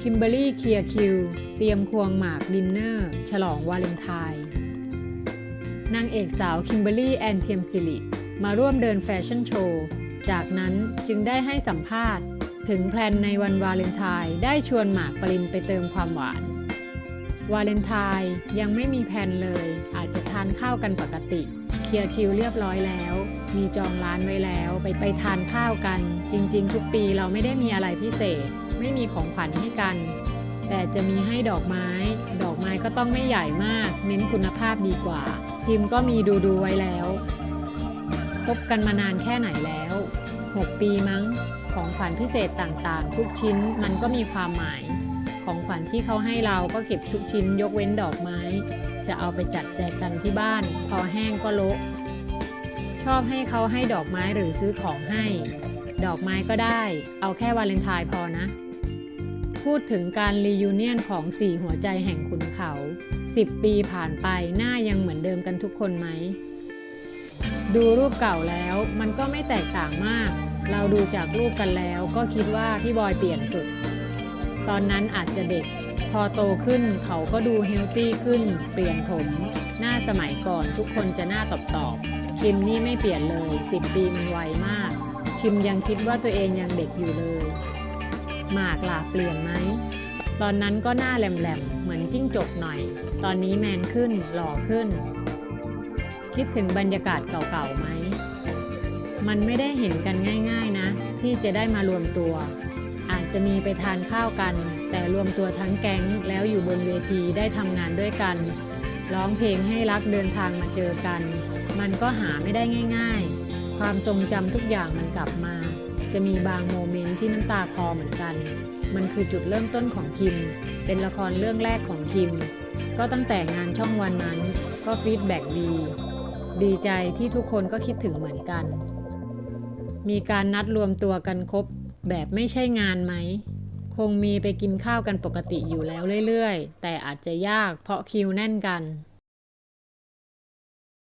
คิมเบอรรี่เคลียร์คิวเตรียมควงหมากดินเนอร์ฉลองวาเลนไทน์นางเอกสาวคิมเบอรรี่แอนเทียมสิริมาร่วมเดินแฟชั่นโชว์จากนั้นจึงได้ให้สัมภาษณ์ถึงแพลนในวันวาเลนไทน์ได้ชวนหมากปรินไปเติมความหวานวาเลนไทน์ยังไม่มีแพลนเลยอาจจะทานข้าวกันปกติเคลียร์คิวเรียบร้อยแล้วมีจองร้านไว้แล้วไปทานข้าวกันจริงๆทุกปีเราไม่ได้มีอะไรพิเศษไม่มีของขวัญให้กันแต่จะมีให้ดอกไม้ก็ต้องไม่ใหญ่มากเน้นคุณภาพดีกว่าพิมก็มีดูไว้แล้วคบกันมานานแค่ไหนแล้ว6 ปีมั้งของขวัญพิเศษต่างๆทุกชิ้นมันก็มีความหมายของขวัญที่เขาให้เราก็เก็บทุกชิ้นยกเว้นดอกไม้จะเอาไปจัดแจกกันที่บ้านพอแห้งก็โละชอบให้เขาให้ดอกไม้หรือซื้อของให้ดอกไม้ก็ได้เอาแค่วาเลนไทน์พอนะพูดถึงการรียูเนียนของ4หัวใจแห่งขุนเขา10 ปีผ่านไปหน้ายังเหมือนเดิมกันทุกคนไหมดูรูปเก่าแล้วมันก็ไม่แตกต่างมากเราดูจากรูปกันแล้วก็คิดว่าพี่บอยเปลี่ยนสุดตอนนั้นอาจจะเด็กพอโตขึ้นเขาก็ดูเฮลตี้ขึ้นเปลี่ยนผมหน้าสมัยก่อนทุกคนจะหน้าตอบคิมนี่ไม่เปลี่ยนเลย10 ปีมันไวมากคิมยังคิดว่าตัวเองยังเด็กอยู่เลยหมากล่ะเปลี่ยนไหมตอนนั้นก็หน้าแหลมๆเหมือนจิ้งจกหน่อยตอนนี้แมนขึ้นหล่อขึ้นคิดถึงบรรยากาศเก่าๆไหมมันไม่ได้เห็นกันง่ายๆนะที่จะได้มารวมตัวอาจจะมีไปทานข้าวกันแต่รวมตัวทั้งแก๊งแล้วอยู่บนเวทีได้ทำงานด้วยกันร้องเพลงให้รักเดินทางมาเจอกันมันก็หาไม่ได้ง่ายๆความทรงจำทุกอย่างมันกลับมาจะมีบางโมเมนต์ที่น้ำตาคลอเหมือนกันมันคือจุดเริ่มต้นของคิมเป็นละครเรื่องแรกของคิมก็ตั้งแต่งานช่องวันนั้นก็ฟีดแบ็กดีใจที่ทุกคนก็คิดถึงเหมือนกันมีการนัดรวมตัวกันครบแบบไม่ใช่งานไหมคงมีไปกินข้าวกันปกติอยู่แล้วเรื่อยๆแต่อาจจะยากเพราะคิวแน่นกัน